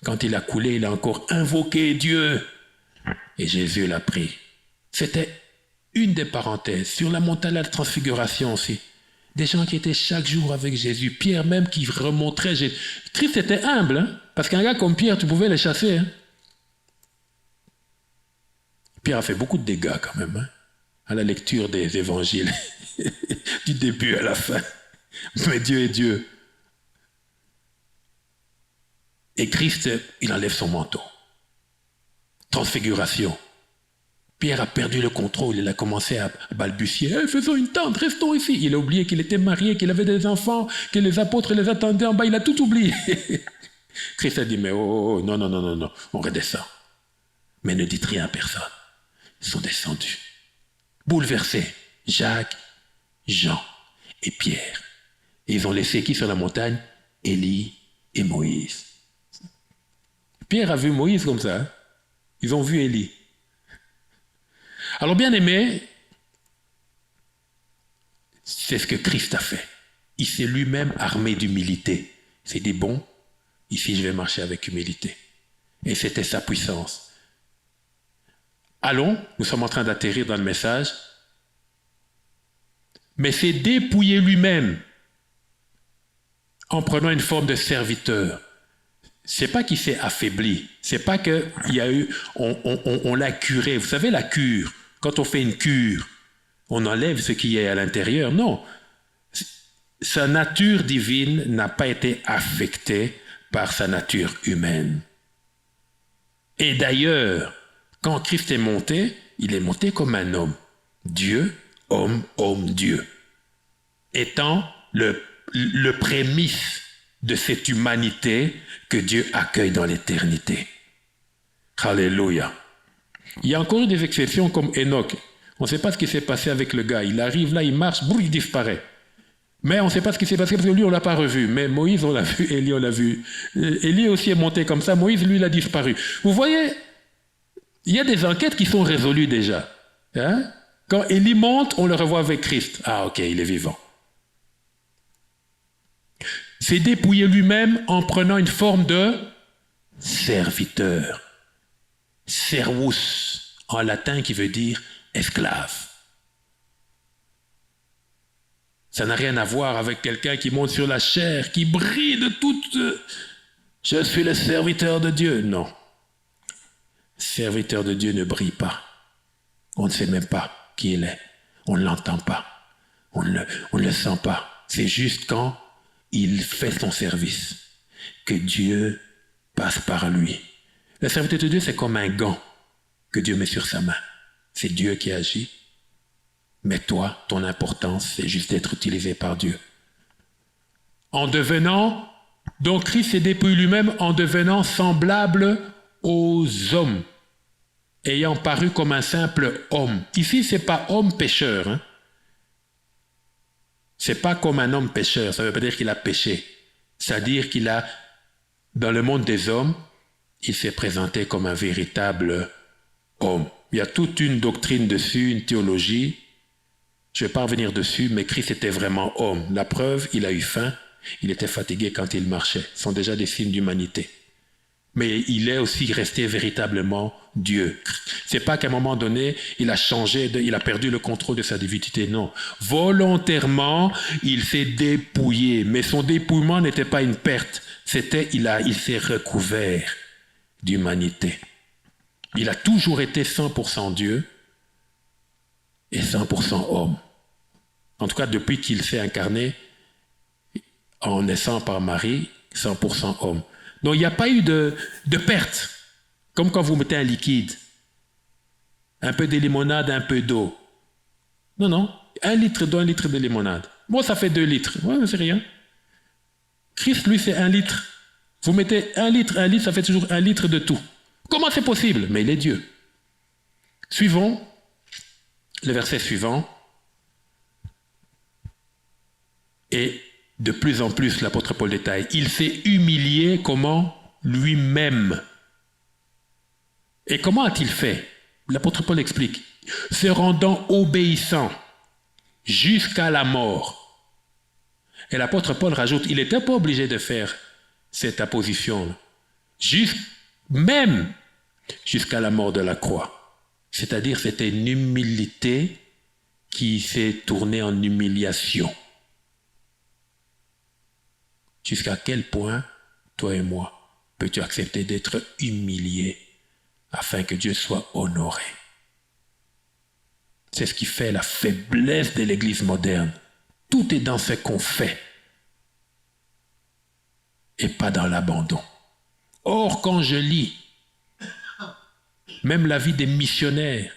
Quand il a coulé, il a encore invoqué Dieu. Et Jésus l'a pris. C'était une des parenthèses. Sur la montagne de la transfiguration aussi. Des gens qui étaient chaque jour avec Jésus. Pierre même qui remontrait Jésus. Christ était humble, hein? Parce qu'un gars comme Pierre, tu pouvais le chasser. Hein? Pierre a fait beaucoup de dégâts quand même, hein? À la lecture des évangiles, du début à la fin. Mais Dieu est Dieu. Et Christ, il enlève son manteau. Transfiguration. Pierre a perdu le contrôle, il a commencé à balbutier. Hey, faisons une tente, restons ici. Il a oublié qu'il était marié, qu'il avait des enfants, que les apôtres les attendaient en bas, il a tout oublié. Christ a dit, mais non, on redescend. Mais ne dites rien à personne. Ils sont descendus. Bouleversés, Jacques, Jean et Pierre. Et ils ont laissé qui sur la montagne? Élie et Moïse. Pierre a vu Moïse comme ça. Hein? Ils ont vu Élie. Alors bien aimé, c'est ce que Christ a fait. Il s'est lui-même armé d'humilité. Il s'est dit, bon, ici je vais marcher avec humilité. Et c'était sa puissance. Allons, nous sommes en train d'atterrir dans le message. Mais c'est dépouiller lui-même en prenant une forme de serviteur. C'est pas qu'il s'est affaibli. C'est pas qu'il y a eu, on l'a curé. Vous savez la cure. Quand on fait une cure, on enlève ce qui est à l'intérieur. Non. Sa nature divine n'a pas été affectée par sa nature humaine. Et d'ailleurs, quand Christ est monté, il est monté comme un homme. Dieu, homme, homme, Dieu. Étant le prémisse de cette humanité que Dieu accueille dans l'éternité. Alléluia. Il y a encore eu des exceptions comme Enoch. On ne sait pas ce qui s'est passé avec le gars. Il arrive là, il marche, boum, il disparaît. Mais on ne sait pas ce qui s'est passé parce que lui, on ne l'a pas revu. Mais Moïse, on l'a vu, Élie, on l'a vu. Élie aussi est monté comme ça. Moïse, lui, il a disparu. Vous voyez, il y a des enquêtes qui sont résolues déjà. Hein? Quand Élie monte, on le revoit avec Christ. Ah, ok, il est vivant. C'est dépouiller lui-même en prenant une forme de serviteur. Servus, en latin, qui veut dire esclave. Ça n'a rien à voir avec quelqu'un qui monte sur la chair, qui brille de toute... Je suis le serviteur de Dieu. Non. Serviteur de Dieu ne brille pas. On ne sait même pas qui il est. On ne l'entend pas. On ne le sent pas. C'est juste quand il fait son service que Dieu passe par lui. Le serviteur de Dieu, c'est comme un gant que Dieu met sur sa main. C'est Dieu qui agit. Mais toi, ton importance, c'est juste d'être utilisé par Dieu. En devenant, donc Christ s'est dépouillé lui-même en devenant semblable aux hommes, ayant paru comme un simple homme. Ici, ce n'est pas homme pécheur. Hein? Ce n'est pas comme un homme pécheur. Ça ne veut pas dire qu'il a péché. C'est-à-dire qu'il a, dans le monde des hommes, il s'est présenté comme un véritable homme. Il y a toute une doctrine dessus, une théologie. Je ne vais pas revenir dessus, mais Christ était vraiment homme. La preuve, il a eu faim, il était fatigué quand il marchait. Ce sont déjà des signes d'humanité. Mais il est aussi resté véritablement Dieu. Ce n'est pas qu'à un moment donné, il a changé, il a perdu le contrôle de sa divinité. Non. Volontairement, il s'est dépouillé. Mais son dépouillement n'était pas une perte. C'était, il s'est recouvert d'humanité. Il a toujours été 100% Dieu et 100% homme. En tout cas, depuis qu'il s'est incarné en naissant par Marie, 100% homme. Donc, il n'y a pas eu de perte. Comme quand vous mettez un liquide. Un peu de limonade, un peu d'eau. Non. 1 litre d'eau, 1 litre de limonade. Bon, ça fait 2 litres. Ouais, mais c'est rien. Christ, lui, c'est 1 litre. Vous mettez 1 litre, ça fait toujours 1 litre de tout. Comment c'est possible? Mais il est Dieu. Suivons le verset suivant. Et de plus en plus, l'apôtre Paul détaille, il s'est humilié comment? Lui-même. Et comment a-t-il fait? L'apôtre Paul explique, se rendant obéissant jusqu'à la mort. Et l'apôtre Paul rajoute, il n'était pas obligé de faire cette apposition, même jusqu'à la mort de la croix. C'est-à-dire, c'était une humilité qui s'est tournée en humiliation. Jusqu'à quel point, toi et moi, peux-tu accepter d'être humilié afin que Dieu soit honoré? C'est ce qui fait la faiblesse de l'Église moderne. Tout est dans ce qu'on fait et pas dans l'abandon. Or, quand je lis même la vie des missionnaires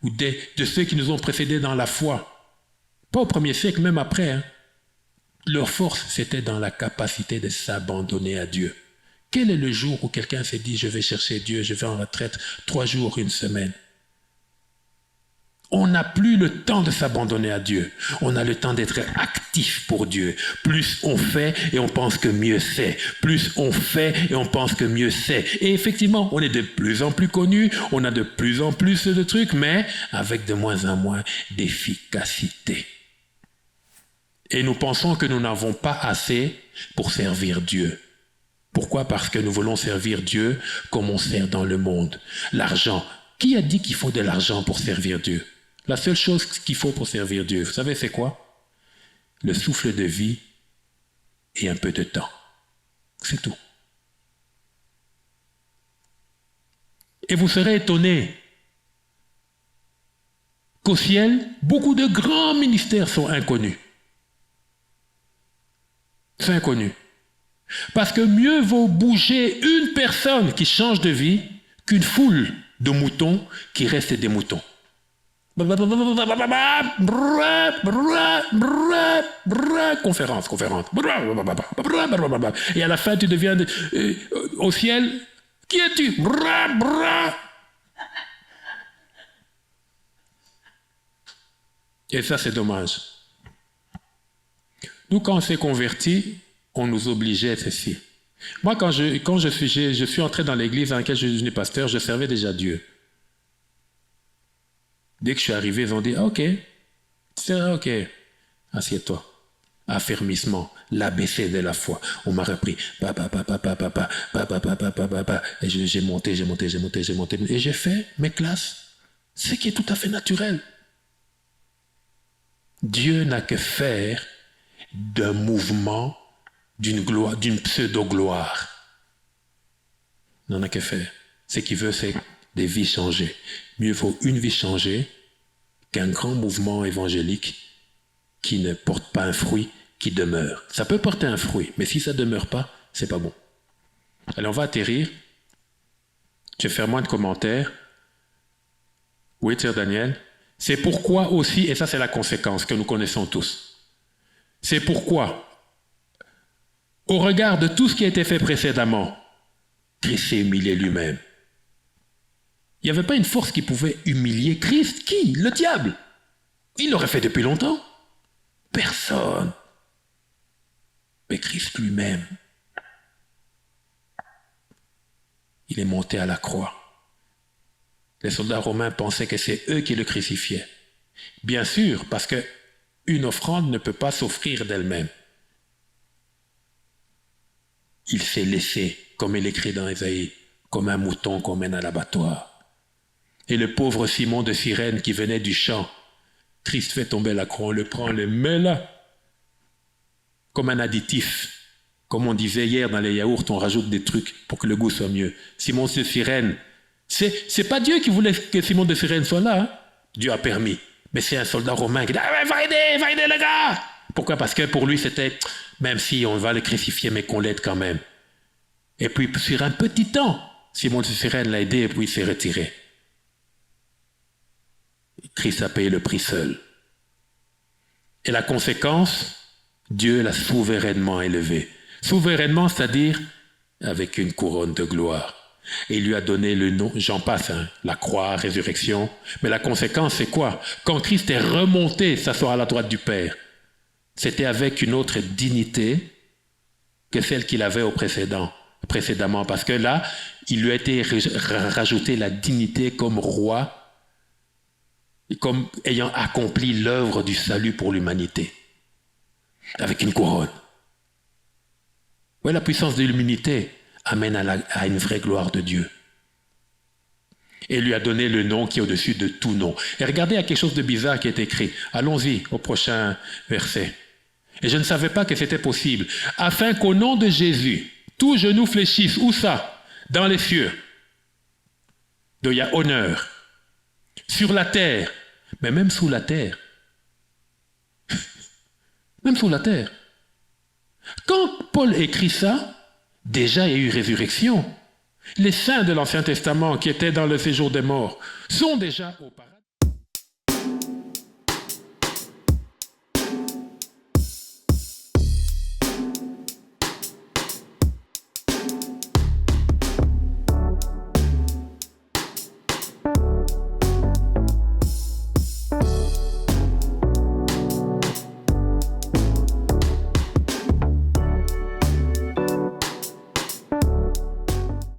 ou de ceux qui nous ont précédés dans la foi, pas au 1er siècle, même après, leur force, c'était dans la capacité de s'abandonner à Dieu. Quel est le jour où quelqu'un s'est dit, je vais chercher Dieu, je vais en retraite 3 jours, 1 semaine? On n'a plus le temps de s'abandonner à Dieu. On a le temps d'être actif pour Dieu. Plus on fait et on pense que mieux c'est. Plus on fait et on pense que mieux c'est. Et effectivement, on est de plus en plus connus, on a de plus en plus de trucs, mais avec de moins en moins d'efficacité. Et nous pensons que nous n'avons pas assez pour servir Dieu. Pourquoi? Parce que nous voulons servir Dieu comme on sert dans le monde. L'argent. Qui a dit qu'il faut de l'argent pour servir Dieu? La seule chose qu'il faut pour servir Dieu, vous savez c'est quoi? Le souffle de vie et un peu de temps. C'est tout. Et vous serez étonnés qu'au ciel, beaucoup de grands ministères sont inconnus. C'est inconnu. Parce que mieux vaut bouger une personne qui change de vie qu'une foule de moutons qui restent des moutons. Conférence. Et à la fin, tu deviens au ciel. Qui es-tu? Et ça, c'est dommage. Nous, quand on s'est convertis, on nous obligeait à ceci. Moi, quand je suis entré dans l'église dans laquelle je suis devenu pasteur, je servais déjà Dieu. Dès que je suis arrivé, ils ont dit, ok, assieds-toi. Affermissement, l'ABC de la foi. On m'a repris, et j'ai monté, et j'ai fait mes classes, ce qui est tout à fait naturel. Dieu n'a que faire d'un mouvement, d'une pseudo-gloire. Il n'en a que faire. Ce qu'il veut, c'est des vies changées. Mieux vaut une vie changée qu'un grand mouvement évangélique qui ne porte pas un fruit, qui demeure. Ça peut porter un fruit, mais si ça ne demeure pas, c'est pas bon. Allez, on va atterrir. Je vais faire moins de commentaires. Oui, Sir Daniel. C'est pourquoi aussi, et ça c'est la conséquence que nous connaissons tous, c'est pourquoi, au regard de tout ce qui a été fait précédemment, Christ s'est humilié lui-même. Il n'y avait pas une force qui pouvait humilier Christ. Qui? Le diable. Il l'aurait fait depuis longtemps. Personne. Mais Christ lui-même, il est monté à la croix. Les soldats romains pensaient que c'est eux qui le crucifiaient. Bien sûr, parce qu'une offrande ne peut pas s'offrir d'elle-même. Il s'est laissé, comme il écrit dans Ésaïe, comme un mouton qu'on mène à l'abattoir. Et le pauvre Simon de Cyrène qui venait du champ, Christ fait tomber la croix, on le prend, on le met là, comme un additif. Comme on disait hier dans les yaourts, on rajoute des trucs pour que le goût soit mieux. Simon de Cyrène, c'est pas Dieu qui voulait que Simon de Cyrène soit là. Hein? Dieu a permis. Mais c'est un soldat romain qui dit « va aider le gars !» Pourquoi? Parce que pour lui, c'était, même si on va le crucifier, mais qu'on l'aide quand même. Et puis, sur un petit temps, Simon de Cyrène l'a aidé et puis il s'est retiré. Christ a payé le prix seul. Et la conséquence, Dieu l'a souverainement élevé. Souverainement, c'est-à-dire avec une couronne de gloire. Et il lui a donné le nom, j'en passe, la croix, résurrection. Mais la conséquence, c'est quoi? Quand Christ est remonté s'asseoir à la droite du Père, c'était avec une autre dignité que celle qu'il avait précédemment. Parce que là, il lui a été rajouté la dignité comme roi, comme ayant accompli l'œuvre du salut pour l'humanité. Avec une couronne. Ouais, la puissance de l'humilité amène à une vraie gloire de Dieu. Et il lui a donné le nom qui est au-dessus de tout nom. Et regardez, il y a quelque chose de bizarre qui est écrit. Allons-y au prochain verset. Et je ne savais pas que c'était possible. Afin qu'au nom de Jésus, tout genou fléchisse. Où ça? Dans les cieux. Donc il y a honneur. Sur la terre. Mais même sous la terre. Même sous la terre. Quand Paul écrit ça, déjà il y a eu résurrection. Les saints de l'Ancien Testament qui étaient dans le séjour des morts sont déjà au paradis.